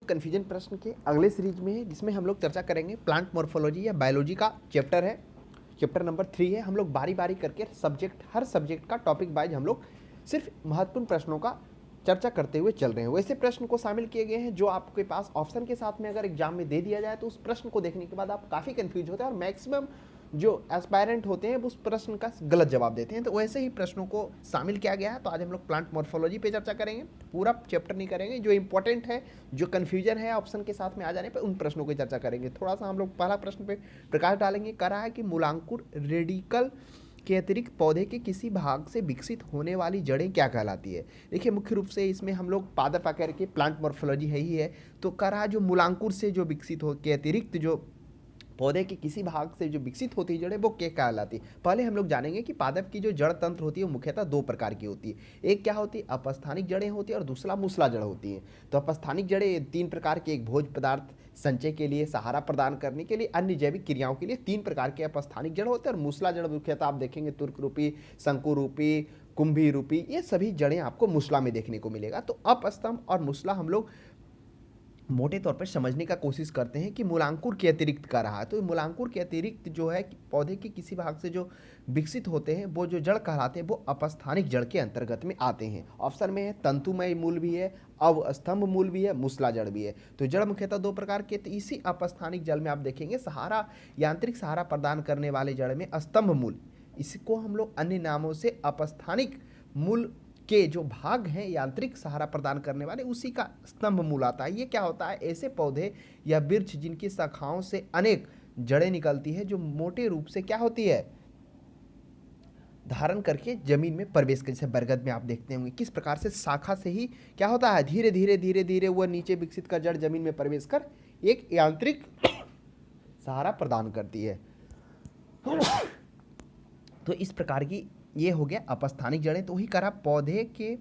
Confusion प्रश्न के अगले सीरीज में है, जिसमें हम लोग चर्चा करेंगे प्लांट मॉर्फोलॉजी या बायोलॉजी का चैप्टर है, चैप्टर नंबर 3 है। हम लोग बारी बारी करके हर सब्जेक्ट का टॉपिक वाइज हम लोग सिर्फ महत्वपूर्ण प्रश्नों का चर्चा करते हुए चल रहे हैं। वैसे प्रश्न को शामिल किए गए हैं जो आपके पास ऑप्शन के साथ में अगर एग्जाम में दे दिया जाए तो उस प्रश्न को देखने के बाद आप काफ़ी कंफ्यूज होते हैं और मैक्सिमम जो एस्पायरेंट होते हैं उस प्रश्न का गलत जवाब देते हैं। तो वैसे ही प्रश्नों को शामिल किया गया है। तो आज हम लोग प्लांट मॉर्फोलॉजी पे चर्चा करेंगे, पूरा चैप्टर नहीं करेंगे। जो इंपॉर्टेंट है, जो कन्फ्यूजन है ऑप्शन के साथ में आ जाने पर उन प्रश्नों की चर्चा करेंगे। थोड़ा सा हम लोग पहला प्रश्न पे प्रकाश डालेंगे। कह रहा है कि मूलांकुर रेडिकल के अतिरिक्त पौधे के किसी भाग से विकसित होने वाली जड़ें क्या कहलाती है। देखिए, मुख्य रूप से इसमें हम लोग पादप आकार के प्लांट मॉर्फोलॉजी है ही है। तो कह रहा है जो मूलांकुर से जो विकसित हो के अतिरिक्त जो पौधे के किसी भाग से जो विकसित होती है जड़ें वो क्या कहलाती है। पहले हम लोग जानेंगे कि पादप की जो जड़ तंत्र होती है वो मुख्यतः दो प्रकार की होती है। एक क्या होती है, अपस्थानिक जड़ें होती है और दूसरा मूसला जड़ होती है। तो अपस्थानिक जड़ें तीन प्रकार के, एक भोज्य पदार्थ संचय के लिए, सहारा प्रदान करने के लिए, अन्य जैविक क्रियाओं के लिए तीन प्रकार के अपस्थानिक जड़ होते हैं। और मूसला जड़ मुख्यतः आप देखेंगे तुर्क रूपी, शंकु रूपी, कुंभी रूपी, ये सभी जड़ें आपको मूसला में देखने को मिलेगा। तो अपस्तंभ और मूसला हम लोग मोटे तौर पर समझने का कोशिश करते हैं कि मूलांकुर के अतिरिक्त का रहा है। तो मूलांकुर के अतिरिक्त जो है कि पौधे के किसी भाग से जो विकसित होते हैं वो जो जड़ कहलाते हैं वो अपस्थानिक जड़ के अंतर्गत में आते हैं। ऑप्शन में है तंतुमय मूल भी है, अवस्तंभ मूल भी है, मूसला जड़ भी है। तो जड़ मुख्यतः दो प्रकार के। तो इसी अपस्थानिक जड़ में आप देखेंगे सहारा, यांत्रिक सहारा प्रदान करने वाले जड़ में स्तंभ मूल, इसको हम लोग अन्य नामों से अपस्थानिक मूल के जो भाग हैं यांत्रिक सहारा प्रदान करने वाले, उसी का स्तंभ मूल आता है। ये क्या होता है, ऐसे पौधे या वृक्ष जिनकी शाखाओं से अनेक जड़ें निकलती है जो मोटे रूप से क्या होती है, धारण करके जमीन में प्रवेश कर, जैसे बरगद में आप देखते होंगे किस प्रकार से शाखा से ही क्या होता है, धीरे धीरे धीरे धीरे वह नीचे विकसित कर जड़ जमीन में प्रवेश कर एक यांत्रिक सहारा प्रदान करती है। तो इस प्रकार की ये हो गया अपस्थानिक जड़ें। तो वही करा पौधे के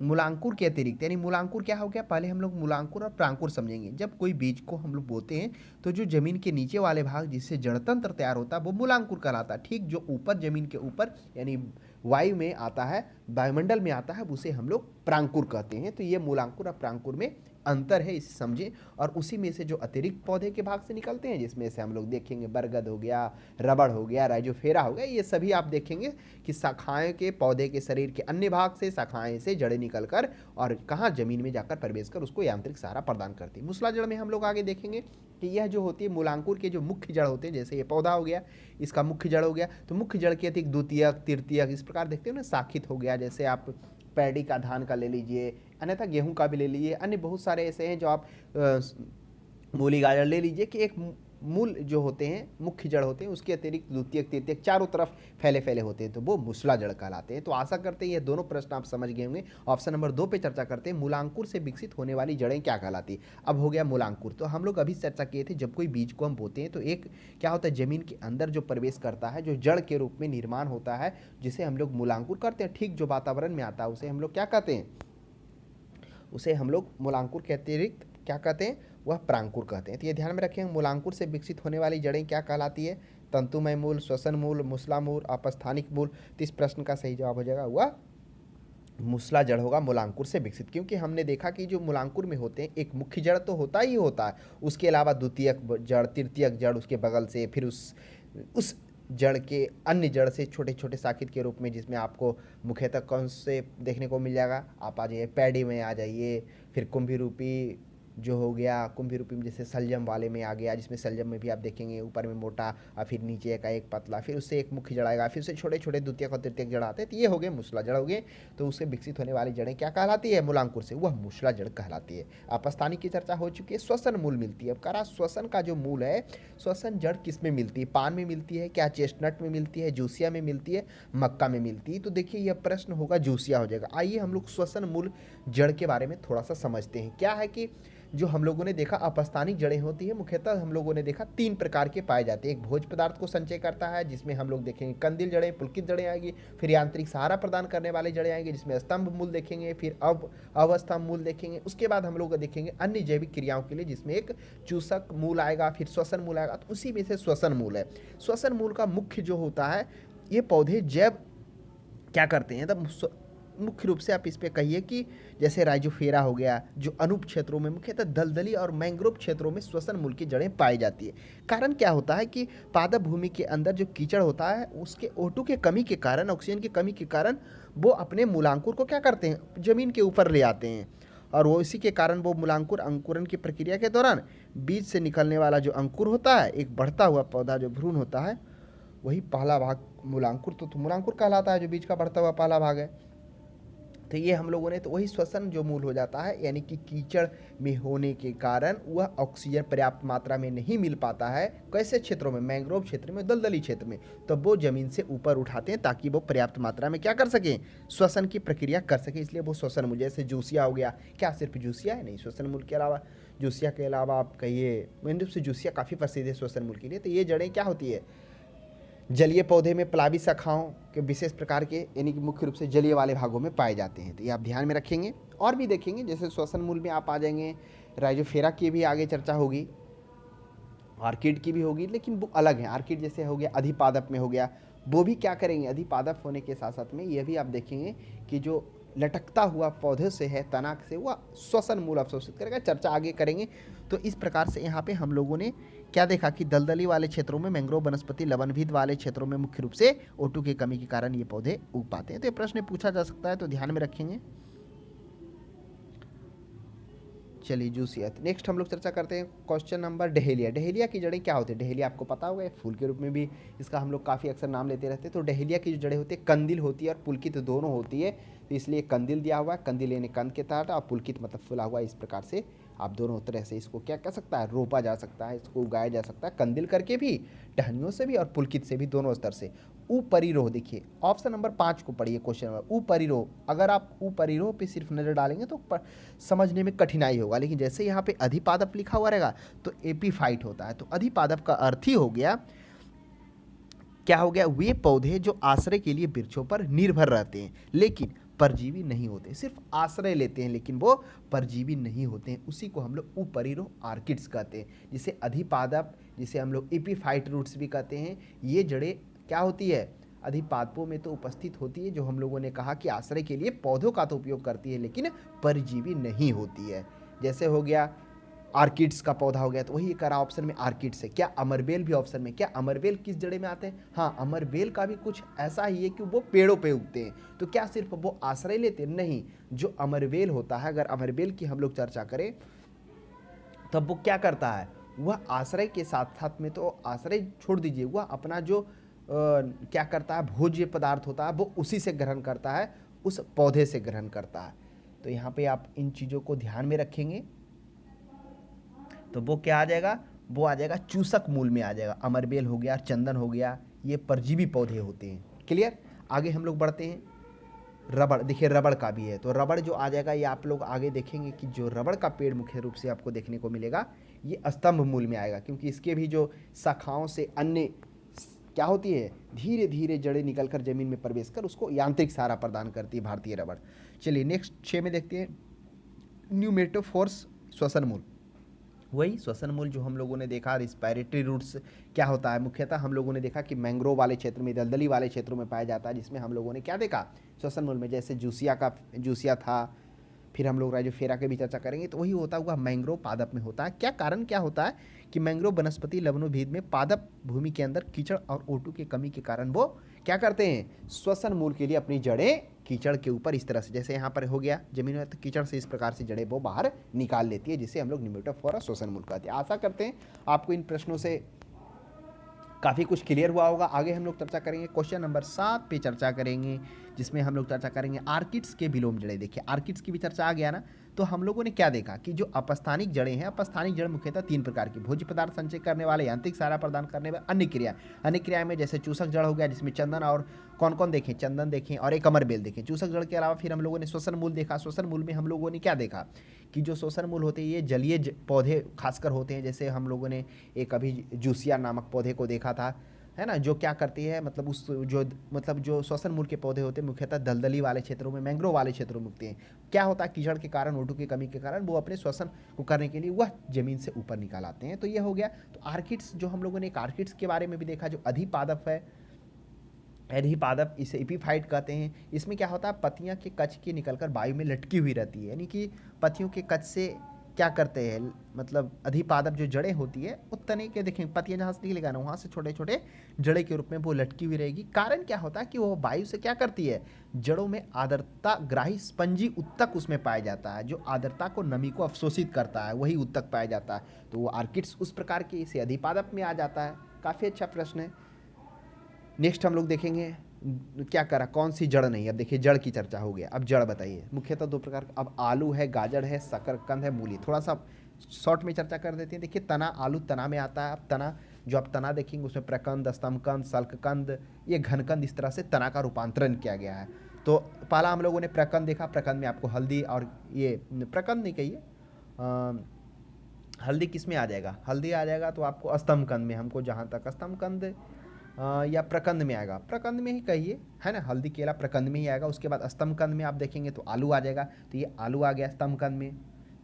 मूलांकुर के अतिरिक्त, यानी मूलांकुर क्या हो गया, पहले हम लोग मूलांकुर और प्रांकुर समझेंगे। जब कोई बीज को हम लोग बोते हैं तो जो जमीन के नीचे वाले भाग जिससे जड़तंत्र तैयार होता है वो मूलांकुर कहलाता है। ठीक जो ऊपर जमीन के ऊपर यानी वायु में आता है, वायुमंडल में आता है, उसे हम लोग प्रांकुर कहते हैं। तो ये मूलांकुर और प्रांकुर में अंतर है, इसे समझें। और उसी में से जो अतिरिक्त पौधे के भाग से निकलते हैं, जिसमें से हम लोग देखेंगे बरगद हो गया, रबड़ हो गया, राइजोफेरा हो गया, ये सभी आप देखेंगे कि शाखाएं के पौधे के शरीर के अन्य भाग से शाखाएं से जड़ें निकलकर और कहाँ जमीन में जाकर प्रवेश कर उसको यांत्रिक सहारा प्रदान करती है। मूसला जड़ में हम लोग आगे देखेंगे कि यह जो होती है मूलांकुर के जो मुख्य जड़ होते हैं, जैसे ये पौधा हो गया, इसका मुख्य जड़ हो गया, तो मुख्य जड़ के अतिरिक्त द्वितीयक, तृतीयक इस प्रकार देखते हो ना, शाखित हो गया। जैसे आप पैडी का, धान का ले लीजिए, अन्यथा गेहूं का भी ले लीजिए, अन्य बहुत सारे ऐसे हैं जो आप मूली गाजर ले लीजिए कि एक मूल जो होते हैं, मुख्य जड़ होते हैं, उसके अतिरिक्त द्वितीयक, तृतीयक चारों तरफ फैले फैले होते हैं, तो वो मूसला जड़ कहलाते हैं। तो आशा करते हैं ये दोनों प्रश्न आप समझ गए होंगे। ऑप्शन नंबर 2 पे चर्चा करते हैं, मूलांकुर से विकसित होने वाली जड़ें क्या कहलाती है। अब हो गया मूलांकुर। तो हम लोग अभी चर्चा किए थे, जब कोई बीज को हम बोते हैं तो एक क्या होता है, जमीन के अंदर जो प्रवेश करता है, जो जड़ के रूप में निर्माण होता है, जिसे हम लोग मूलांकुर करते हैं। ठीक जो वातावरण में आता है उसे हम लोग क्या कहते हैं, उसे हम लोग मूलांकुर के अतिरिक्त क्या कहते हैं, वह प्रांकुर कहते हैं। तो ये ध्यान में रखें, मूलांकुर से विकसित होने वाली जड़ें क्या कहलाती है, तंतुमय मूल, श्वसन मूल, मूसला मूल, अपस्थानिक मूल। तो इस प्रश्न का सही जवाब हो जाएगा वह मूसला जड़ होगा, मूलांकुर से विकसित। क्योंकि हमने देखा कि जो मूलांकुर में होते हैं एक मुख्य जड़ तो होता ही होता है, उसके अलावा द्वितीयक जड़, तृतीयक जड़ उसके बगल से, फिर उस जड़ के अन्य जड़ से छोटे छोटे शाखित के रूप में, जिसमें आपको मुख्यतः कौन से देखने को मिल जाएगा, आप आ जाइए पैडी में आ जाइए, फिर कुंभी रूपी जो हो गया, कुंभी रूपी में जैसे सलजम वाले में आ गया, जिसमें सलजम में भी आप देखेंगे ऊपर में मोटा और फिर नीचे का एक पतला, फिर उससे एक मुख्य जड़ आएगा, फिर उससे छोटे छोटे द्वितीयक और तृतीयक जड़ आते हैं। तो ये हो गए मूसला जड़ हो गए। तो उससे विकसित होने वाली जड़ें क्या कहलाती है, मूलांकुर से, वह मूसला जड़ कहलाती है। अपस्थानिक की चर्चा हो चुकी है। श्वसन मूल मिलती है। अब करा श्वसन का जो मूल है, श्वसन जड़ किस में मिलती है, पान में मिलती है क्या, चेस्टनट में मिलती है, जूसिया में मिलती है, मक्का में मिलती है। तो देखिए यह प्रश्न होगा जूसिया हो जाएगा। आइए हम लोग श्वसन मूल जड़ के बारे में थोड़ा सा समझते हैं। क्या है कि जो हम लोगों ने देखा अपस्थानिक जड़ें होती है, मुख्यतः हम लोगों ने देखा तीन प्रकार के पाए जाते हैं। एक भोज्य पदार्थ को संचय करता है, जिसमें हम लोग देखेंगे कंदिल जड़ें, पुलकित जड़ें आएगी। फिर यांत्रिक सहारा प्रदान करने वाली जड़ें आएंगी, जिसमें स्तंभ मूल देखेंगे, फिर अवस्थंभ मूल देखेंगे। उसके बाद हम लोग देखेंगे अन्य जैविक क्रियाओं के लिए, जिसमें एक चूसक मूल आएगा, फिर श्वसन मूल आएगा। तो उसी में से श्वसन मूल है। श्वसन मूल का मुख्य जो होता है, ये पौधे जैव क्या करते हैं, तब मुख्य रूप से आप इस पे कहिए कि जैसे राइजोफेरा हो गया, जो अनूप क्षेत्रों में मुख्यतः दलदली और मैंग्रोव क्षेत्रों में श्वसन मूल की जड़ें पाई जाती है। कारण क्या होता है कि पादप भूमि के अंदर जो कीचड़ होता है उसके O2 के कमी के कारण, ऑक्सीजन की कमी के कारण वो अपने मूलांकुर को क्या करते हैं, जमीन के ऊपर ले आते हैं, और वो इसी के कारण वो मूलांकुर अंकुरन की प्रक्रिया के दौरान बीज से निकलने वाला जो अंकुर होता है, एक बढ़ता हुआ पौधा जो भ्रूण होता है, वही पहला भाग मूलांकुर तो मूलांकुर कहलाता है, जो बीज का बढ़ता हुआ पहला भाग है। तो ये हम लोगों ने तो वही श्वसन जो मूल हो जाता है, यानी कि कीचड़ में होने के कारण वह ऑक्सीजन पर्याप्त मात्रा में नहीं मिल पाता है। कैसे क्षेत्रों में, मैंग्रोव क्षेत्र में, दलदली क्षेत्र में, तो वो जमीन से ऊपर उठाते हैं ताकि वो पर्याप्त मात्रा में क्या कर सकें, श्वसन की प्रक्रिया कर सके, इसलिए वो श्वसन मूल, जैसे जूसिया हो गया, क्या सिर्फ जूसिया है, नहीं, श्वसन मूल के अलावा, जूसिया के अलावा आप कहिए, मेन रूप से जूसिया काफ़ी प्रसिद्ध है श्वसन मूल के लिए। तो ये जड़ें क्या होती है, जलीय पौधे में प्लावी शाखाओं के विशेष प्रकार के, यानी कि मुख्य रूप से जलीय वाले भागों में पाए जाते हैं। तो ये आप ध्यान में रखेंगे। और भी देखेंगे, जैसे श्वसन मूल में आप आ जाएंगे, राइजोफेरा की भी आगे चर्चा होगी, आर्किड की भी होगी, लेकिन वो अलग है। आर्किड जैसे हो गया अधिपादप में हो गया, वो भी क्या करेंगे, अधिपादप होने के साथ साथ में ये भी आप देखेंगे कि जो लटकता हुआ पौधे से है, तना से, वह श्वसन मूल अवशोषित करेगा, चर्चा आगे करेंगे। तो इस प्रकार से यहाँ पे हम लोगों ने क्या देखा कि दलदली वाले क्षेत्रों में, मैंग्रोव वनस्पति लवणभेद वाले क्षेत्रों में मुख्य रूप से O2 की कमी के कारण ये पौधे उग पाते हैं। तो ये प्रश्न पूछा जा सकता है, तो ध्यान में रखेंगे। चलिए जूसियत, नेक्स्ट हम लोग चर्चा करते हैं क्वेश्चन नंबर डहेलिया। डहेलिया की जड़ें क्या होती है, डहेलिया आपको पता होगा, एक फूल के रूप में भी इसका हम लोग काफ़ी अक्सर नाम लेते रहते हैं। तो डहेलिया की जो जड़ें होती है, कंदिल होती है और पुलकित दोनों होती है, तो इसलिए कंदिल दिया हुआ है, कंदिल यानी कंद के तहत, और पुलकित मतलब फुला हुआ। इस प्रकार से आप दोनों तरह से इसको क्या कह सकता है, रोपा जा सकता है, इसको उगाया जा सकता है, कंदिल करके भी, टहनियों से भी और पुलकित से भी, दोनों स्तर से। उपरिरोह, देखिए ऑप्शन नंबर 5 को पढ़िए, क्वेश्चन नंबर उपरिरोह। अगर आप उपरिरोह पे सिर्फ नजर डालेंगे तो समझने में कठिनाई होगा, लेकिन जैसे यहाँ पे अधिपादप लिखा हुआ रहेगा तो एपीफाइट होता है। तो अधिपादप का अर्थ ही हो गया, क्या हो गया, वे पौधे जो आश्रय के लिए वृक्षों पर निर्भर रहते हैं लेकिन परजीवी नहीं होते, सिर्फ आश्रय लेते हैं लेकिन वो परजीवी नहीं होते हैं, उसी को हम लोग उपरिरोह आर्किड्स कहते हैं। जिसे अधिपादप, जिसे हम लोग एपीफाइट रूट्स भी कहते हैं, ये जड़ें क्या होती है, अधिपादपों में तो उपस्थित होती है, जो हम लोगों ने कहा कि आश्रय के लिए पौधों का तो उपयोग करती है लेकिन परजीवी नहीं होती है। जैसे हो गया आर्किड्स का पौधा हो गया, तो वही करा ऑप्शन में आर्किड्स है। क्या अमरबेल भी ऑप्शन में, क्या अमरबेल किस जड़े में आते हैं, हाँ, अमरबेल का भी कुछ ऐसा ही है कि वो पेड़ों पे उगते हैं। तो क्या सिर्फ वो आश्रय लेते हैं, नहीं, जो अमरबेल होता है, अगर अमरबेल की हम लोग चर्चा करें तब वो क्या करता है, वह आश्रय के साथ साथ में, तो आश्रय छोड़ दीजिए, वह अपना जो क्या करता है, भोज्य पदार्थ होता है वो उसी से ग्रहण करता है, उस पौधे से ग्रहण करता है। तो यहाँ पे आप इन चीज़ों को ध्यान में रखेंगे, तो वो क्या आ जाएगा, वो आ जाएगा चूसक मूल में आ जाएगा। अमरबेल हो गया, चंदन हो गया, ये परजीवी पौधे होते हैं। क्लियर, आगे हम लोग बढ़ते हैं। रबड़, देखिए रबड़ का भी है, तो रबड़ जो आ जाएगा, ये आप लोग आगे देखेंगे कि जो रबड़ का पेड़ मुख्य रूप से आपको देखने को मिलेगा, ये स्तंभ मूल में आएगा, क्योंकि इसके भी जो शाखाओं से अन्य क्या होती है, धीरे धीरे जड़ें निकलकर जमीन में प्रवेश कर उसको यांत्रिक सहारा प्रदान करती है भारतीय रबड़। चलिए नेक्स्ट 6 में देखते हैं, न्यूमेटोफोर्स श्वसन मूल। वही श्वसन मूल जो हम लोगों ने देखा, रिस्पायरेटरी रूट्स क्या होता है, मुख्यतः हम लोगों ने देखा कि मैंग्रोव वाले क्षेत्र में, दलदली वाले क्षेत्रों में पाया जाता है, जिसमें हम लोगों ने क्या देखा, श्वसन मूल में, जैसे जूसिया था, फिर हम लोग राइजोफेरा की भी चर्चा करेंगे। तो वही होता हुआ मैंग्रोव पादप में होता है। क्या कारण क्या होता है कि मैंग्रोव वनस्पति लवणोभेद में पादप भूमि के अंदर कीचड़ और O2 की कमी के कारण वो क्या करते हैं, श्वसन मूल के लिए अपनी जड़ें कीचड़ के ऊपर इस तरह से, जैसे यहाँ पर हो गया जमीन में, तो कीचड़ से इस प्रकार से जड़ें वो बाहर निकाल लेती है, जिसे हम लोग न्यूमेटोफोरा श्वसन मूल कहते हैं। आशा करते हैं आपको इन प्रश्नों से काफ़ी कुछ क्लियर हुआ होगा। आगे हम लोग चर्चा करेंगे, क्वेश्चन नंबर 7 पे चर्चा करेंगे, जिसमें हम लोग चर्चा करेंगे आर्किड्स के विलोम जड़ें। देखिए आर्किड्स की भी चर्चा आ गया ना, तो हम लोगों ने क्या देखा कि जो अपस्थानिक जड़ें हैं, अपस्थानिक जड़ मुख्यतः 3 प्रकार की, भोज्य पदार्थ संचय करने वाले, यांत्रिक सहारा प्रदान करने वाले, अन्य क्रिया में जैसे चूसक जड़ हो गया, जिसमें चंदन और कौन कौन देखें, चंदन देखें और एक अमरबेल देखें। चूसक जड़ के अलावा फिर हम लोगों ने श्वसन मूल देखा। श्वसन मूल में हम लोगों ने क्या देखा कि जो श्वसन मूल होते हैं ये जलीय पौधे खासकर होते हैं, जैसे हम लोगों ने एक अभी जूसिया नामक पौधे को देखा था, है ना, जो क्या करती है, मतलब जो श्वसन मूल के पौधे होते हैं मुख्यतः दलदली वाले क्षेत्रों में, मैंग्रोव वाले क्षेत्रों में उगते हैं। क्या होता है, कीचड़ के कारण, O2 की कमी के कारण वो अपने श्वसन को करने के लिए वह जमीन से ऊपर निकाल आते हैं। तो ये हो गया। तो आर्किड्स जो हम लोगों ने एक आर्किड्स के बारे में भी देखा, जो अधिपादप है, अधिपादप इसे एपीफाइट कहते हैं। इसमें क्या होता है, पत्तियां के कच के निकलकर वायु में लटकी हुई रहती है, यानी कि पत्तियों के कच से क्या करते हैं, मतलब अधिपादप जो जड़ें होती है वो तने के, देखें पत्तियां जहाँ से निकलेगा ना वहाँ से छोटे छोटे जड़े के रूप में वो लटकी हुई रहेगी। कारण क्या होता है कि वो वायु से क्या करती है, जड़ों में आर्द्रता ग्राही स्पंजी उत्तक उसमें पाया जाता है, जो आर्द्रता को नमी को अवशोषित करता है, वही उत्तक पाया जाता है। तो वो आर्किड्स उस प्रकार के इसे अधिपादप में आ जाता है। काफ़ी अच्छा प्रश्न है। नेक्स्ट हम लोग देखेंगे क्या करा, कौन सी जड़ नहीं। अब देखिए जड़ की चर्चा हो गया, अब जड़ बताइए। मुख्यतः दो प्रकार, अब आलू है, गाजर है, शकरकंद है, मूली। थोड़ा सा शॉर्ट में चर्चा कर देते हैं। देखिए तना, आलू तना में आता है। अब तना, जो आप तना देखेंगे उसमें प्रकंद, स्तंभकंद, शल्ककंद, ये घनकंद, इस तरह से तना का रूपांतरण किया गया है। तो पहला हम लोगों ने प्रकंद देखा, प्रकंद में आपको हल्दी, और ये प्रकंद नहीं कहिए, हल्दी किस में आ जाएगा, हल्दी आ जाएगा तो आपको स्तंभकंद में, हमको जहाँ तक स्तंभकंद या प्रकंद में आएगा, प्रकंद में ही कहिए, है ना। हल्दी केला प्रकंद में ही आएगा। उसके बाद स्तंभकंद में आप देखेंगे तो आलू आ जाएगा, तो ये आलू आ गया स्तंभकंद में।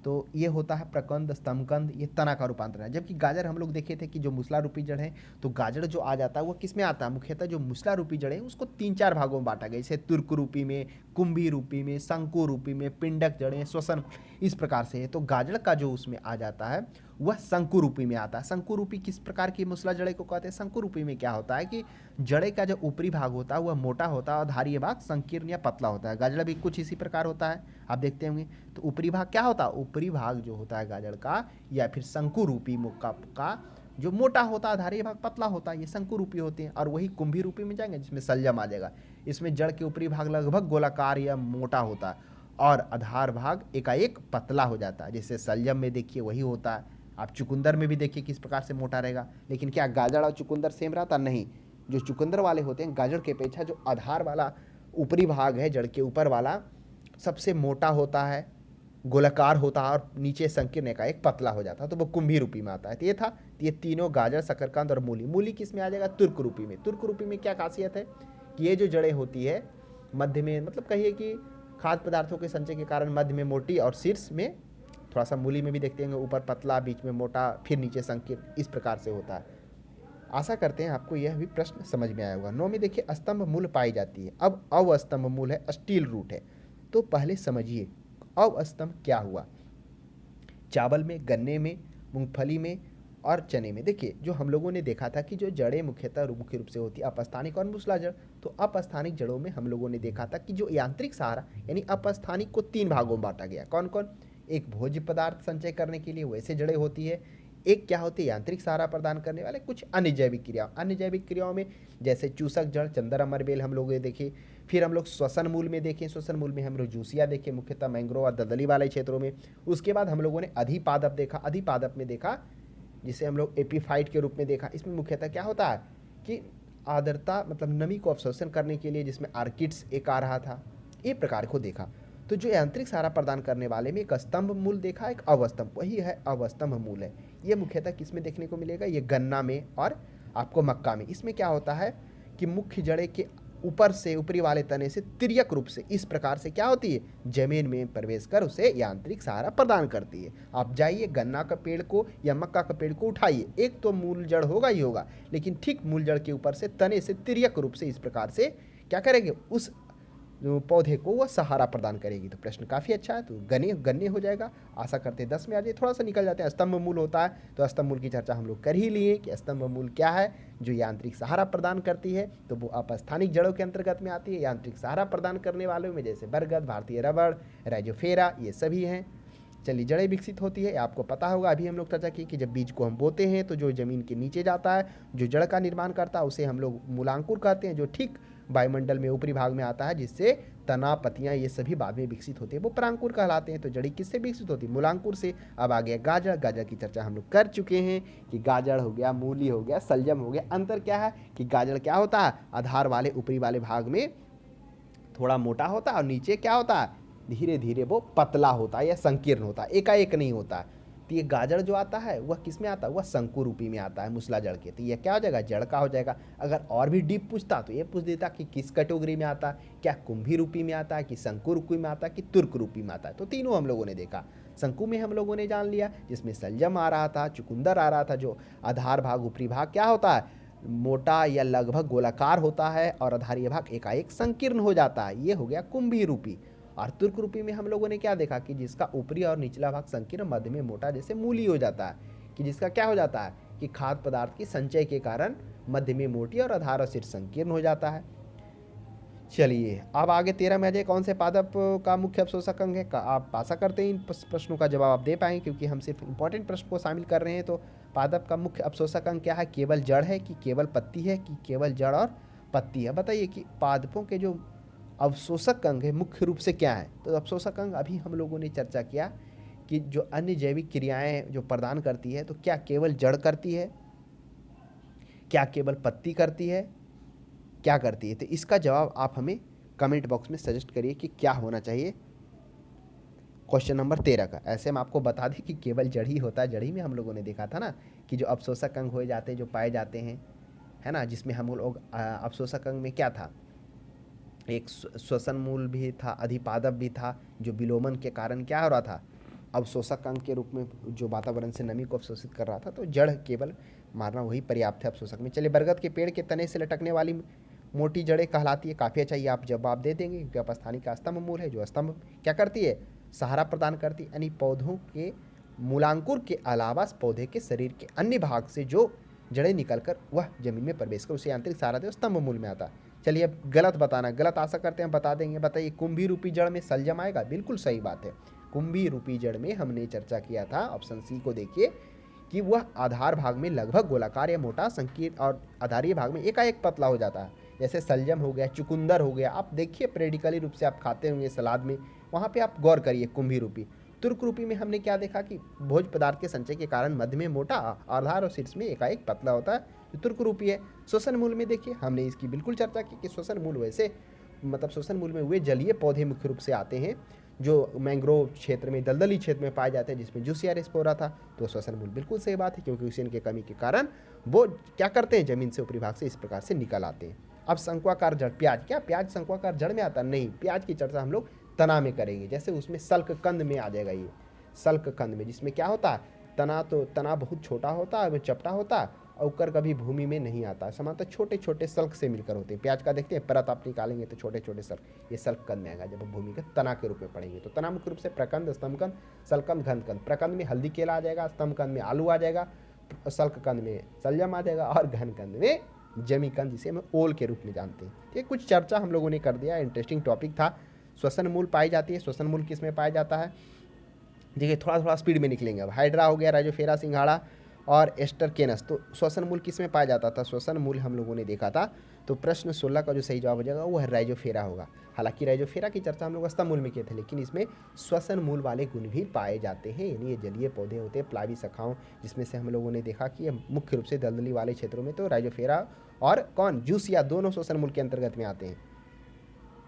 तो ये होता है प्रकंद, स्तंभकंद, ये तना का रूपांतरण है। जबकि गाजर हम लोग देखे थे कि जो मूसला रूपी जड़ है, तो गाजर जो आ जाता है वो किस में आता है, मुख्यतः जो मूसला रूपी जड़ है उसको 3-4 भागों में बांटा गया, जैसे तुर्क रूपी में, कुंभी रूपी में, शंकु रूपी में, पिंडक जड़ें, श्वसन, इस प्रकार से है। तो गाजर का जो उसमें आ जाता है वह शंकु रूपी में आता है। शंकु रूपी किस प्रकार की मूसला जड़े को कहते हैं, शंकु रूपी में क्या होता है कि जड़े का जो ऊपरी भाग होता है वह मोटा होता है और धारीय भाग संकीर्ण या पतला होता है। गाजर भी कुछ इसी प्रकार होता है, आप देखते होंगे। तो ऊपरी भाग क्या होता है, ऊपरी भाग जो होता है गाजर का या फिर शंकु रूपी मुक्का का, जो मोटा होता है, धारीय भाग पतला होता है, ये शंकु रूपी होते हैं। और वही कुंभी रूपी में जाएंगे जिसमें सलजम आ जाएगा। इसमें जड़ के ऊपरी भाग लगभग गोलाकार या मोटा होता है और आधार भाग एकाएक पतला हो जाता है, जैसे सलजम में देखिए वही होता है। आप चुकंदर में भी देखिए किस प्रकार से मोटा रहेगा। लेकिन क्या गाजर और चुकंदर सेम रहता, नहीं। जो चुकंदर वाले होते हैं गाजर के अपेक्षा जो आधार वाला ऊपरी भाग है जड़ के ऊपर वाला सबसे मोटा होता है, गोलाकार होता है और नीचे संकीर्ण का एक पतला हो जाता है, तो वो कुंभी रूपी में आता है। तो ये था, तो ये तीनों गाजर, शकरकंद और मूली। मूली किस में आ जाएगा, तुर्क रूपी में। तुर्क रूपी में क्या खासियत है कि ये जो जड़ें होती है मध्य में, मतलब कहिए कि खाद्य पदार्थों के संचय के कारण मध्य में मोटी और शीर्ष में थोड़ा सा, मूली में भी देखते हैं ऊपर पतला, बीच में मोटा, फिर नीचे संकीर्ण, इस प्रकार से होता है। आशा करते हैं आपको यह भी प्रश्न समझ में आया होगा। 9 में देखिए स्तंभ मूल पाई जाती है। अब अवस्तंभ मूल है, स्टील रूट है। तो पहले समझिए अवस्तंभ क्या हुआ। चावल में, गन्ने में, मूंगफली में और चने में देखिए जो हम लोगों ने देखा था कि जो जड़ें मुख्यतः मुख्य रूप से होती है अपस्थानिक और मूसला जड़। तो अपस्थानिक जड़ों में हम लोगों ने देखा था कि जो यांत्रिक सहारा यानी अपस्थानिक को 3 भागों में बांटा गया। कौन कौन, एक भोज्य पदार्थ संचय करने के लिए वैसे जड़ें होती है, एक क्या होती है यांत्रिक सहारा प्रदान करने वाले कुछ अन्य जैविक क्रिया। अन्य जैविक क्रियाओं में जैसे चूसक जड़, चंदर अमरबेल हम लोग देखे। फिर हम लोग श्वसन मूल में देखें, श्वसन मूल में हम लोग जूसिया देखे, मुख्यतः मैंग्रोव और दलदली वाले क्षेत्रों में। उसके बाद हम लोगों ने अधिपादप देखा, अधिपादप में देखा जिसे हम लोग एपीफाइट के रूप में देखा। इसमें मुख्यतः क्या होता है कि आर्द्रता मतलब नमी को अवशोषण करने के लिए, जिसमें आर्किड्स एक आ रहा था, ये प्रकार को देखा। तो जो यांत्रिक सहारा प्रदान करने वाले में एक स्तंभ मूल देखा, एक अवस्तंभ, वही है अवस्तंभ मूल है। ये मुख्यतः किस में देखने को मिलेगा, ये गन्ना में और आपको मक्का में। इसमें क्या होता है कि मुख्य जड़े के ऊपर से, ऊपरी वाले तने से तिर्यक रूप से इस प्रकार से क्या होती है, जमीन में प्रवेश कर उसे यांत्रिक सहारा प्रदान करती है। आप जाइए गन्ना का पेड़ को या मक्का का पेड़ को उठाइए, एक तो मूल जड़ होगा ही होगा, लेकिन ठीक मूल जड़ के ऊपर से तने से तिर्यक रूप से इस प्रकार से क्या करेंगे, उस पौधे को वह सहारा प्रदान करेगी। तो प्रश्न काफ़ी अच्छा है, तो गन्ने गन्ने हो जाएगा। आशा करते हैं 10 में आ जाए। थोड़ा सा निकल जाते हैं, स्तंभ मूल होता है, तो स्तंभ मूल की चर्चा हम लोग कर ही लिए कि स्तंभ मूल क्या है, जो यांत्रिक सहारा प्रदान करती है। तो वो अपस्थानिक जड़ों के अंतर्गत में आती है। यांत्रिक सहारा प्रदान करने वालों में जैसे बरगद, भारतीय रबड़, राइजोफेरा, ये सभी हैं। चलिए जड़ें विकसित होती है, आपको पता होगा, अभी हम लोग चर्चा की कि जब बीज को हम बोते हैं तो जो ज़मीन के नीचे जाता है, जो जड़ का निर्माण करता है, उसे हम लोग मूलांकुर कहते हैं, जो ठीक वायुमंडल में ऊपरी भाग में आता है, जिससे तना, पत्तियां ये सभी बाद में विकसित होते हैं, वो परांकुर कहलाते हैं। तो जड़ी किससे विकसित होती है, मूलांकुर से। अब आ गया गाजर। गाजर की चर्चा हम लोग कर चुके हैं कि गाजर हो गया, मूली हो गया, सलजम हो गया। अंतर क्या है कि गाजर क्या होता है, आधार वाले ऊपरी वाले भाग में थोड़ा मोटा होता है और नीचे क्या होता है, धीरे धीरे वो पतला होता है या संकीर्ण होता है, एकाएक नहीं होता है। तो ये गाजर जो आता है वह किस में आता है, वह शंकु रूपी में आता है, मूसला जड़ के। तो ये क्या हो जाएगा, जड़ का हो जाएगा। अगर और भी डीप पूछता तो ये पूछ देता कि किस कैटेगरी में आता है, क्या कुंभी रूपी में आता है, कि शंकु रूपी में आता है, कि तुर्क रूपी में आता है। तो तीनों हम लोगों ने देखा। शंकु में हम लोगों ने जान लिया जिसमें सलजम आ रहा था, चुकंदर आ रहा था, जो आधार भाग ऊपरी भाग क्या होता है, मोटा या लगभग गोलाकार होता है और आधारीय भाग एकाएक संकीर्ण हो जाता है। ये हो गया कुंभी रूपी। और तुर्क रूपी में हम लोगों ने क्या देखा कि जिसका ऊपरी और निचला भाग संकीर्ण, मध्य में मोटा, जैसे मूली हो जाता है, कि जिसका क्या हो जाता है कि खाद्य पदार्थ की संचय के कारण मध्य में मोटी और आधार और शीर्ष संकीर्ण हो जाता है। चलिए अब आगे 13 में आ जाए, कौन से पादप का मुख्य अवशोषक अंग है। आप आशा करते हैं इन प्रश्नों का जवाब आप दे पाएंगे, क्योंकि हम सिर्फ इंपॉर्टेंट प्रश्न को शामिल कर रहे हैं। तो पादप का मुख्य अवशोषक अंग क्या है, केवल जड़ है कि केवल पत्ती है कि केवल जड़ और पत्ती है। बताइए कि पादपों के जो अवशोषक अंग है मुख्य रूप से क्या है। तो अवशोषक अंग अभी हम लोगों ने चर्चा किया कि जो अन्य जैविक क्रियाएं जो प्रदान करती है, तो क्या केवल जड़ करती है, क्या केवल पत्ती करती है, क्या करती है। तो इसका जवाब आप हमें कमेंट बॉक्स में सजेस्ट करिए कि क्या होना चाहिए क्वेश्चन नंबर 13 का। ऐसे हम आपको बता दें कि केवल जड़ ही होता है। जड़ ही में हम लोगों ने देखा था ना कि जो अवशोषक अंग हो जाते हैं, जो पाए जाते हैं, है ना, जिसमें हम लोग अवशोषक अंग में क्या था, एक श्वसन मूल भी था, अधिपादप भी था, जो विलोमन के कारण क्या हो रहा था, अवशोषक अंग के रूप में जो वातावरण से नमी को अवशोषित कर रहा था। तो जड़ केवल मारना वही पर्याप्त है अवशोषक में। चलिए, बरगद के पेड़ के तने से लटकने वाली मोटी जड़ें कहलाती है। काफ़ी अच्छा, ये आप जवाब दे देंगे क्योंकि अपस्थानी का स्तंभ मूल है, जो स्तंभ क्या करती है, सहारा प्रदान करती है। यानी पौधों के मूलांकुर के अलावा पौधे के शरीर के अन्य भाग से जो जड़ें निकलकर वह जमीन में प्रवेश कर उसे आंतरिक सहारा दे, स्तंभ मूल में आता है। चलिए अब गलत बताना, गलत आशा करते हैं बता देंगे। बताइए, कुंभी रूपी जड़ में शलजम आएगा। बिल्कुल सही बात है। कुंभी रूपी जड़ में हमने चर्चा किया था, ऑप्शन सी को देखिए, कि वह आधार भाग में लगभग गोलाकार या मोटा संकीर्ण और आधारीय भाग में एकाएक पतला हो जाता है। जैसे शलजम हो गया, चुकंदर हो गया, आप देखिए प्रेडिकली रूप से आप खाते होंगे सलाद में, वहाँ पे आप गौर करिए। कुंभी रूपी, तुर्क रूपी में हमने क्या देखा कि भोज पदार्थ के संचय के कारण मध्य में मोटा, आधार और शीर्ष में एकाएक पतला होता है, जो तुर्क रूपी है। श्वसन मूल में देखिए, हमने इसकी बिल्कुल चर्चा की कि श्वसन मूल वैसे मतलब श्वसन मूल में वे जलीय पौधे मुख्य रूप से आते हैं जो मैंग्रोव क्षेत्र में, दलदली क्षेत्र में पाए जाते हैं, जिसमें जूसिया रेस्पोरा था। तो श्वसन मूल बिल्कुल सही बात है, क्योंकि ऑक्सीजन की कमी के कारण वो क्या करते हैं, जमीन से ऊपरी भाग से इस प्रकार से निकल आते हैं। अब शंक्वाकार जड़, प्याज, क्या प्याज शंक्वाकार जड़ में आता? नहीं, प्याज की चर्चा हम लोग तना में करेंगे। जैसे उसमें सल्क कंद में आ जाएगा, ये सल्क कंद में, जिसमें क्या होता है, तना, तो तना बहुत छोटा होता है, चपटा होता है और उकर कभी भूमि में नहीं आता। समानतः छोटे छोटे सल्क से मिलकर होते हैं। प्याज का देखते हैं परत आप निकालेंगे तो छोटे छोटे सल्क, ये सल्क कंद में आएगा जब हम भूमि के तना के रूप में पढ़ेंगे। तो तना मुख्य रूप से प्रकंद, स्तंभकंद, सलकंद, घनकंद। प्रकंद में हल्दी केला आ जाएगा, स्तंभकंद में आलू आ जाएगा, सल्क कंद में शलजम आ जाएगा और घनकंद में जमीकंद, जिसे हम ओल के रूप में जानते हैं। ठीक, कुछ चर्चा हम लोगों ने कर दिया, इंटरेस्टिंग टॉपिक था। श्वसन मूल पाई जाती है। श्वसन मूल किस में पाया जाता है, देखिए थोड़ा थोड़ा स्पीड में निकलेंगे। अब हाइड्रा हो गया, राइजोफेरा, सिंघाड़ा और एस्टरकेनस। तो श्वसन मूल किस में पाया जाता था, श्वसन मूल हम लोगों ने देखा था। तो प्रश्न 16 का जो सही जवाब हो जाएगा वो है राइजोफेरा होगा। हालांकि राइजोफेरा की चर्चा हम लोग स्तंभ मूल में किए थे, लेकिन इसमें श्वसन मूल वाले गुण भी पाए जाते हैं। यानी ये जलीय पौधे होते हैं, प्लावी शाखाओं, जिसमें से हम लोगों ने देखा कि ये मुख्य रूप से दलदली वाले क्षेत्रों में तो राइजोफेरा और कौन, जूसिया, दोनों श्वसन मूल के अंतर्गत में आते हैं।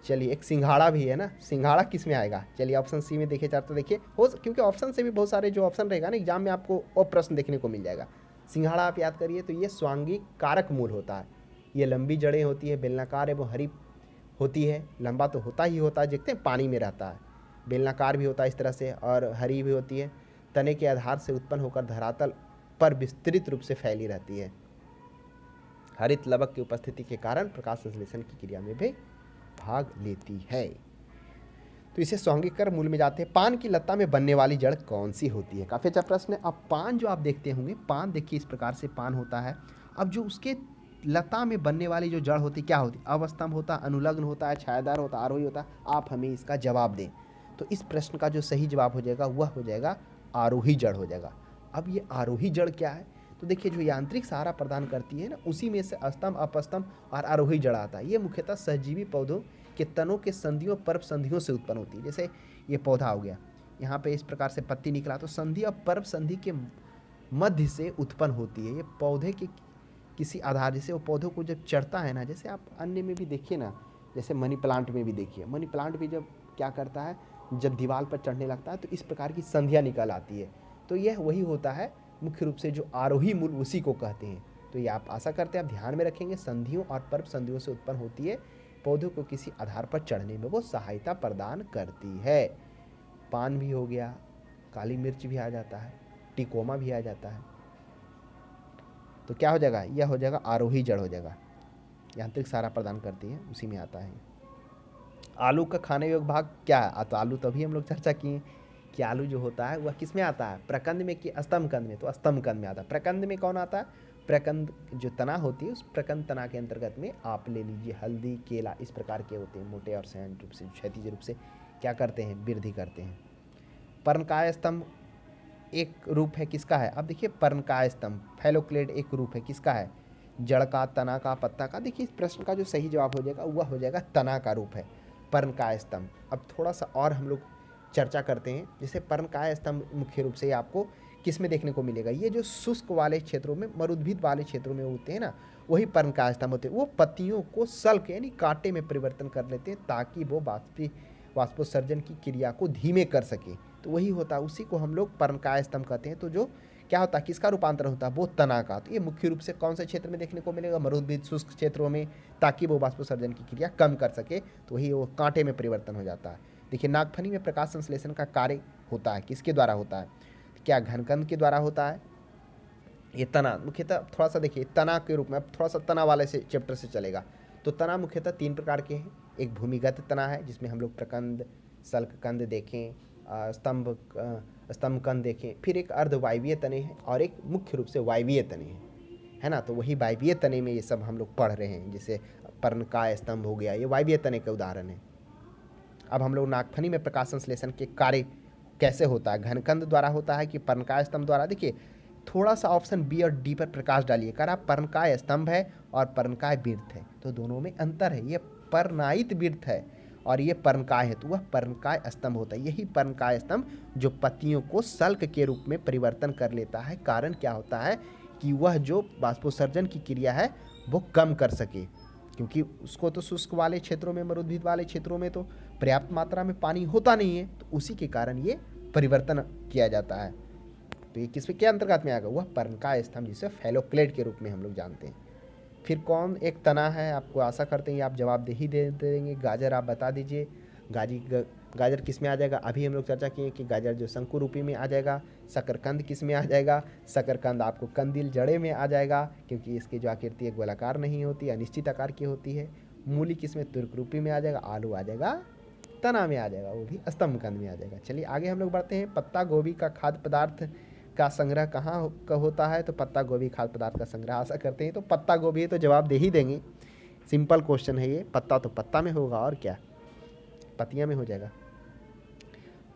चलिए, एक सिंघाड़ा भी है ना, सिंघाड़ा किस में आएगा। चलिए ऑप्शन सी में देखिए, चार तो देखिए हो, क्योंकि ऑप्शन से भी बहुत सारे जो ऑप्शन रहेगा ना एग्जाम में आपको और प्रश्न देखने को मिल जाएगा। सिंघाड़ा आप याद करिए, तो ये स्वांगिक कारक मूल होता है। ये लंबी जड़ें होती है, बेलनाकार एवं हरी होती है। लंबा तो होता ही होता है, देखते हैं पानी में रहता है, बेलनाकार भी होता है इस तरह से और हरी भी होती है। तने के आधार से उत्पन्न होकर धरातल पर विस्तृत रूप से फैली रहती है। हरित लवक की उपस्थिति के कारण प्रकाश संश्लेषण की क्रिया में भी भाग लेती है। तो इसे सौंगिकर मूल में जाते हैं। पान की लता में बनने वाली जड़ कौन सी होती है, काफी अच्छा प्रश्न है। अब पान जो आप देखते होंगे, पान देखिए इस प्रकार से पान होता है। अब जो उसके लता में बनने वाली जो जड़ होती क्या होती, अवस्तंभ होता, अनुलग्न होता है, छायादार होता, आरोही होता। आप हमें इसका जवाब दें। तो इस प्रश्न का जो सही जवाब हो जाएगा वह हो जाएगा आरोही जड़ हो जाएगा। अब ये आरोही जड़ क्या है, तो देखिए जो यांत्रिक सहारा प्रदान करती है ना, उसी में से स्तंभ, अपस्तंभ और आरोही जड़ आता है। ये मुख्यतः सहजीवी पौधों के तनों के संधियों, पर्व संधियों से उत्पन्न होती है। जैसे ये पौधा हो गया, यहाँ पे इस प्रकार से पत्ती निकला, तो संधि और पर्व संधि के मध्य से उत्पन्न होती है। ये पौधे के किसी आधार, जैसे वो पौधों को जब चढ़ता है ना, जैसे आप अन्य में भी देखिए ना, जैसे मनी प्लांट में भी देखिए, मनी प्लांट भी जब क्या करता है, जब दीवार पर चढ़ने लगता है तो इस प्रकार की संधियाँ निकल आती है। तो यह वही होता है मुख्य रूप से जो आरोही मूल, उसी को कहते हैं। तो ये आप आशा करते हैं आप ध्यान में रखेंगे, संधियों और पर्व संधियों से उत्पन्न होती है, पौधों को किसी आधार पर चढ़ने में वो सहायता प्रदान करती है। पान भी हो गया, काली मिर्च भी आ जाता है, टिकोमा भी आ जाता है। तो क्या हो जाएगा, यह हो जाएगा आरोही जड़ हो जाएगा, यांत्रिक सहारा प्रदान करती है, उसी में आता है। आलू का खाने योग्य भाग क्या है, तो आलू तभी हम लोग चर्चा किए कि आलू जो होता है वह किस में आता है, प्रकंद में कि स्तंभ कंद में, तो स्तंभ कंद में आता है। प्रकंद में कौन आता है, प्रकंद जो तना होती है उस प्रकंद तना के अंतर्गत में आप ले लीजिए हल्दी, केला, इस प्रकार के होते हैं, मोटे और सहज रूप से, क्षैतिज रूप से क्या करते हैं, वृद्धि करते हैं। पर्णकाय स्तंभ एक रूप है किसका है, अब देखिए पर्णकाय स्तंभ फैलोक्लेड एक रूप है किसका है, जड़ का, तना का, पत्ता का। देखिए इस प्रश्न का जो सही जवाब हो जाएगा वह हो जाएगा तना का रूप है पर्णकाय स्तंभ। अब थोड़ा सा और हम लोग चर्चा करते हैं, जैसे पर्णकाय स्तंभ मुख्य रूप से आपको किस में देखने को मिलेगा, ये जो शुष्क वाले क्षेत्रों में, मरुद्भिद वाले क्षेत्रों में होते हैं ना, वही पर्णकाय स्तंभ होते हैं। वो पत्तियों को सल्क यानी कांटे में परिवर्तन कर लेते हैं ताकि वो वाष्पोत्सर्जन की क्रिया को धीमे कर सके, तो वही होता है, उसी को हम लोग पर्णकाय स्तंभ कहते हैं। तो जो क्या होता है, किसका रूपांतरण होता है, वो तना का। तो ये मुख्य रूप से कौन से क्षेत्र में देखने को मिलेगा, मरुद्भिद शुष्क क्षेत्रों में, ताकि वो वाष्पोत्सर्जन की क्रिया कम कर सके, तो वही वो कांटे में परिवर्तन हो जाता है। देखिए नागफनी में प्रकाश संश्लेषण का कार्य होता है, किसके द्वारा होता है, क्या घनकंद के द्वारा होता है, ये तना मुख्यतः थोड़ा सा देखिए तना के रूप में, अब थोड़ा सा तना वाले से चैप्टर से चलेगा। तो तना मुख्यतः 3 प्रकार के हैं, एक भूमिगत तना है जिसमें हम लोग प्रकंद, सल्क कंद देखें, स्तंभ कंद देखें, फिर एक अर्धवायवीय तने हैं और एक मुख्य रूप से वायवीय तने हैं, है ना। तो वही वायवीय तने में ये सब हम लोग पढ़ रहे हैं, जैसे पर्णकाय स्तंभ हो गया, ये वायवीय तने का उदाहरण है। अब हम लोग नागफनी में प्रकाश संश्लेषण के कार्य कैसे होता है, घनकंद द्वारा होता है कि पर्णकाय स्तंभ द्वारा। देखिए थोड़ा सा ऑप्शन बी और डी पर प्रकाश डालिए, कह रहा पर्णकाय स्तंभ है और पर्णकाय वृत्त है, तो दोनों में अंतर है, ये पर्णायित वृत्त है और ये पर्णकाय है, तो वह पर्णकाय स्तंभ होता है। यही पर्णकाय स्तंभ जो पत्तियों को सल्क के रूप में परिवर्तन कर लेता है, कारण क्या होता है कि वह जो वाष्पोत्सर्जन की क्रिया है वो कम कर सके, क्योंकि उसको तो शुष्क वाले क्षेत्रों में, मरुद्भिद वाले क्षेत्रों में तो पर्याप्त मात्रा में पानी होता नहीं है, तो उसी के कारण ये परिवर्तन किया जाता है। तो ये किसके के अंतर्गत में आएगा, वह पर्णकाय स्तंभ, जिसे फैलोक्लेड के रूप में हम लोग जानते हैं। फिर कौन एक तना है, आपको आशा करते हैं आप जवाब दे ही देंगे। गाजर आप बता दीजिए, गाजर किस में आ जाएगा, अभी हम लोग चर्चा किए कि गाजर जो शंकु रूपी में आ जाएगा। शकरकंद किस में आ जाएगा, शकरकंद आपको कंदिल जड़े में आ जाएगा, क्योंकि इसकी जो आकृति है गोलाकार नहीं होती, अनिश्चित आकार की होती है। मूली किस में, तुर्क रूपी में आ जाएगा। आलू आ जाएगा तना में आ जाएगा, वो भी स्तंभ कंद में आ जाएगा। चलिए आगे हम लोग बढ़ते हैं। पत्ता गोभी का खाद्य पदार्थ का संग्रह कहाँ का होता है, तो पत्ता गोभी खाद्य पदार्थ का संग्रह आशा करते हैं तो पत्ता गोभी है, तो जवाब दे ही देंगे, सिंपल क्वेश्चन है ये। पत्ता तो पत्ता में होगा और क्या, पत्तियां में हो जाएगा।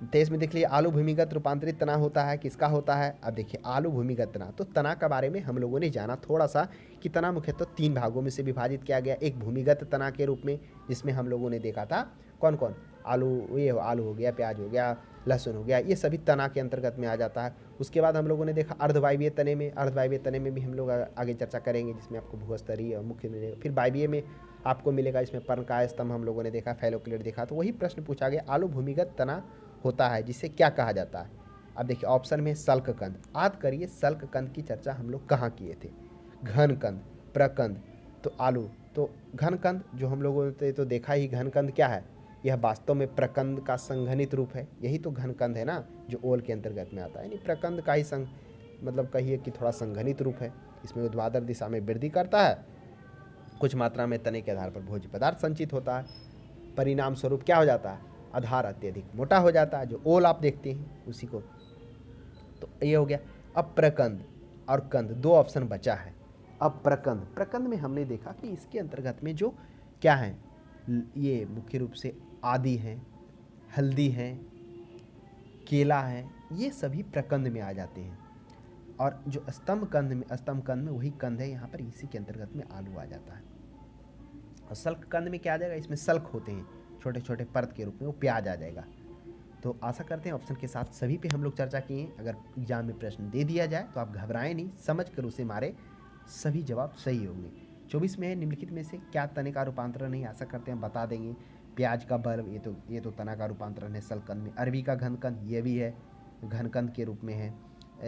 देश में देख लीजिए, आलू भूमिगत रूपांतरित तना होता है, किसका होता है। अब देखिए आलू भूमिगत तना, तो तना के बारे में हम लोगों ने जाना थोड़ा सा कि तना मुख्यतः 3 भागों में से विभाजित किया गया। एक भूमिगत तना के रूप में, जिसमें हम लोगों ने देखा था कौन कौन, आलू, ये आलू हो गया, प्याज हो गया, लहसुन हो गया, ये सभी तना के अंतर्गत में आ जाता है। उसके बाद हम लोगों ने देखा अर्धवायवीय तने में, अर्धवायवीय तने में भी हम लोग आगे चर्चा करेंगे, जिसमें आपको भूस्तरीय और मुख्य मिलेगा। फिर वायवीय में आपको मिलेगा, इसमें पर्णकाय स्तंभ हम लोगों ने देखा, फैलोक्लेड देखा। तो वही प्रश्न पूछा गया, आलू भूमिगत तना होता है जिसे क्या कहा जाता है। अब देखिए ऑप्शन में सल्क कंद, याद करिए सल्क कंद की चर्चा हम लोग कहाँ किए थे, घन कंद, प्रकंद, तो आलू, तो घन कंद जो हम लोगों ने तो देखा ही, घन कंद क्या है, यह वास्तव में प्रकंद का संघनित रूप है, यही तो घन कंद है ना, जो ओल के अंतर्गत में आता है, यानी प्रकंद का ही मतलब कहिए कि थोड़ा संघनित रूप है। इसमें ऊर्ध्वाधर दिशा में वृद्धि करता है, कुछ मात्रा में तने के आधार पर भोज्य पदार्थ संचित होता है, परिणाम स्वरूप क्या हो जाता है, आधार अत्यधिक मोटा हो जाता है, जो ओल आप देखते हैं उसी को। तो ये हो गया। अब प्रकंद और कंद 2 ऑप्शन बचा है। अब प्रकंद, प्रकंद में हमने देखा कि इसके अंतर्गत में जो क्या है, ये मुख्य रूप से आदि हैं, हल्दी हैं, केला है, ये सभी प्रकंद में आ जाते हैं। और जो स्तंभ कंद में वही कंद है, यहाँ पर इसी के अंतर्गत में आलू आ जाता है। और सल्क कंद में क्या आ जाएगा, इसमें सल्क होते हैं छोटे छोटे परत के रूप में, वो प्याज आ जाएगा। तो आशा करते हैं ऑप्शन के साथ सभी पे हम लोग चर्चा किए हैं। अगर एग्जाम में प्रश्न दे दिया जाए तो आप घबराएं नहीं, समझ कर उसे मारे, सभी जवाब सही होंगे। 24 में है, निम्नलिखित में से क्या तने का रूपांतरण नहीं, आशा करते हैं बता देंगे। प्याज का बल्ब, ये तो तना का रूपांतरण है सल्कंद में। अरबी का घनकंद, ये भी है, घनकंद के रूप में है।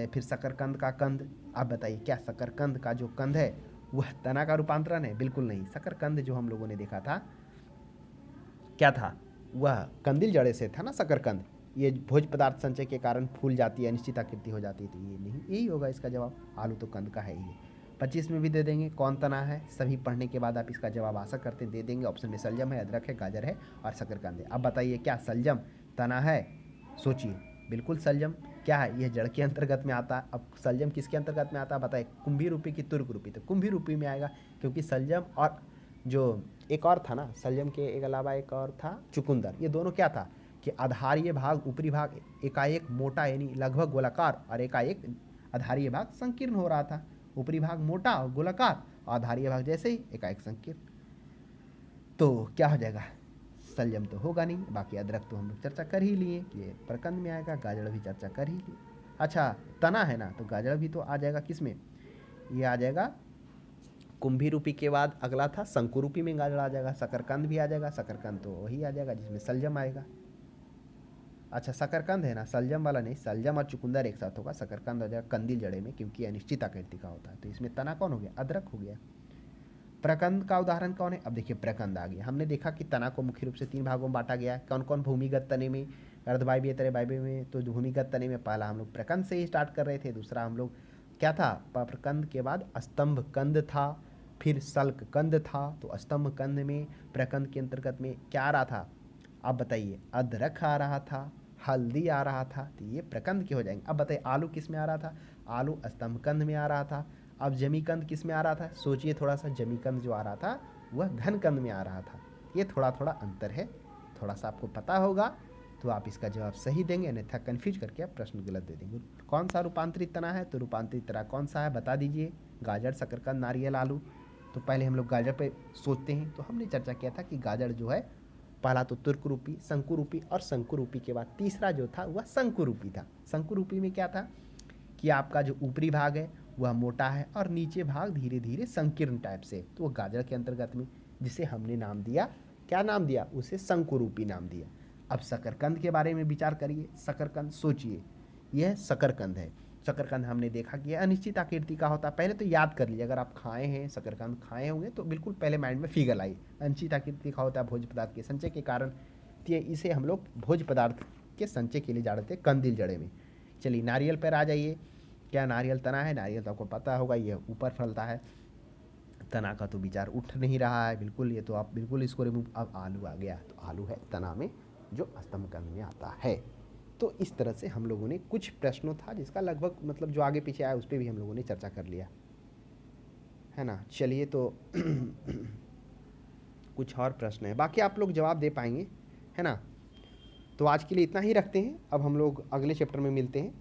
फिर शकरकंद का कंद, आप बताइए क्या शकरकंद का जो कंद है वह तना का रूपांतरण है, बिल्कुल नहीं। शकरकंद जो हम लोगों ने देखा था क्या था, वह कंदिल जड़े से था ना शकरकंद। ये भोज्य पदार्थ संचय के कारण फूल जाती है, अनिश्चित आकृति हो जाती है, तो ये नहीं, यही होगा इसका जवाब। आलू तो कंद का है ही। 25 में भी दे देंगे कौन तना है, सभी पढ़ने के बाद आप इसका जवाब आशा करते दे देंगे। ऑप्शन में सलजम है, अदरक है, गाजर है और शकरकंद है। अब बताइए क्या सलजम तना है? सोचिए, बिल्कुल सलजम क्या है, यह जड़ के अंतर्गत में आता है। अब सलजम किसके अंतर्गत में आता है बताइए, कुंभी रूपी की तुर्क रूपी, तो कुंभी रूपी में आएगा, क्योंकि सलजम और जो एक और था ना, सलजम के एक अलावा एक और था चुकंदर, ये दोनों क्या था कि आधारीय भाग ऊपरी भाग एकाएक मोटा यानी लगभग गोलाकार और एकाएक आधारीय भाग संकीर्ण हो रहा था। ऊपरी भाग मोटा और गोलाकार, आधारीय भाग जैसे ही एकाएक संकीर्ण। तो क्या हो जाएगा, सलजम तो होगा नहीं। बाकी अदरक तो हम लोग चर्चा कर ही लिए कि ये प्रकंद में आएगा, गाजर भी चर्चा कर ही लिए। अच्छा तना है ना, तो गाजर भी तो आ जाएगा किस में, ये आ जाएगा कुंभी रूपी के बाद अगला था शंकु रूपी में गाजर आ जाएगा। शकरकंद भी आ जाएगा, शकरकंद तो वही आ जाएगा जिसमें सलजम आएगा। अच्छा शकरकंद है ना, सलजम वाला नहीं, सलजम और चुकंदर एक साथ होगा, शकरकंद हो जाएगा कंदील जड़े में, क्योंकि अनिश्चित आकृति का होता है। तो इसमें तना कौन हो गया, अदरक हो गया। प्रकंद का उदाहरण कौन है, अब देखिए प्रकंद आ गया। हमने देखा कि तना को मुख्य रूप से 3 भागों में बांटा गया है। कौन कौन, भूमिगत तने में, अर्धवायवीय तने वायवीय में। तो भूमिगत तने में पहला हम लोग प्रकंद से ही स्टार्ट कर रहे थे, दूसरा हम लोग क्या था, प्रकंद के बाद स्तंभ कंद था, फिर सल्क कंद था। तो स्तंभ कंद में प्रकंद के अंतर्गत में क्या आ रहा था, आप बताइए, अदरक आ रहा था, हल्दी आ रहा था, तो ये प्रकंद के हो जाएंगे। अब बताइए आलू किस में आ रहा था, आलू स्तंभ कंद में आ रहा था। अब जमीकंद किस में आ रहा था, सोचिए थोड़ा सा, जमीकंद जो आ रहा था वह घन कंद में आ रहा था। ये थोड़ा थोड़ा अंतर है, थोड़ा सा आपको पता होगा तो आप इसका जवाब सही देंगे, अन्यथा कन्फ्यूज करके आप प्रश्न गलत दे देंगे। कौन सा रूपांतरित तना है, तो रूपांतरित तना कौन सा है बता दीजिए, गाजर, शकरकंद, नारियल, आलू। तो पहले हम लोग गाजर पे सोचते हैं, तो हमने चर्चा किया था कि गाजर जो है पहला तो तुर्क रूपी, शंकु रूपी, और शंकु रूपी के बाद तीसरा जो था वह शंकु रूपी था। शंकु रूपी में क्या था कि आपका जो ऊपरी भाग है वह मोटा है और नीचे भाग धीरे धीरे संकीर्ण टाइप से, तो वो गाजर के अंतर्गत में, जिसे हमने नाम दिया, क्या नाम दिया उसे, शंकु रूपी नाम दिया। अब शकरकंद के बारे में विचार करिए, शकरकंद सोचिए, यह शकरकंद है। शकरकंद हमने देखा कि यह अनिश्चित आकृति का होता है। पहले तो याद कर लीजिए, अगर आप खाए हैं शकरकंद खाए होंगे तो बिल्कुल पहले माइंड में फिगर आई, अनिश्चित आकृति का होता है भोज्य पदार्थ के संचय के कारण, तो इसे हम लोग भोज्य पदार्थ के संचय के लिए जानते हैं कंदील जड़े में। चलिए नारियल पर आ जाइए, क्या नारियल तना है, नारियल तो आपको पता होगा ये ऊपर फलता है, तना का तो विचार उठ नहीं रहा है बिल्कुल, ये तो आप बिल्कुल इसको रिमूव। अब आलू आ गया, तो आलू है तना में जो स्तंभ कंद में आता है। तो इस तरह से हम लोगों ने कुछ प्रश्नों था जिसका लगभग मतलब जो आगे पीछे आया उस पर भी हम लोगों ने चर्चा कर लिया है ना। चलिए तो कुछ और प्रश्न है, बाकी आप लोग जवाब दे पाएंगे है ना। तो आज के लिए इतना ही रखते हैं, अब हम लोग अगले चैप्टर में मिलते हैं।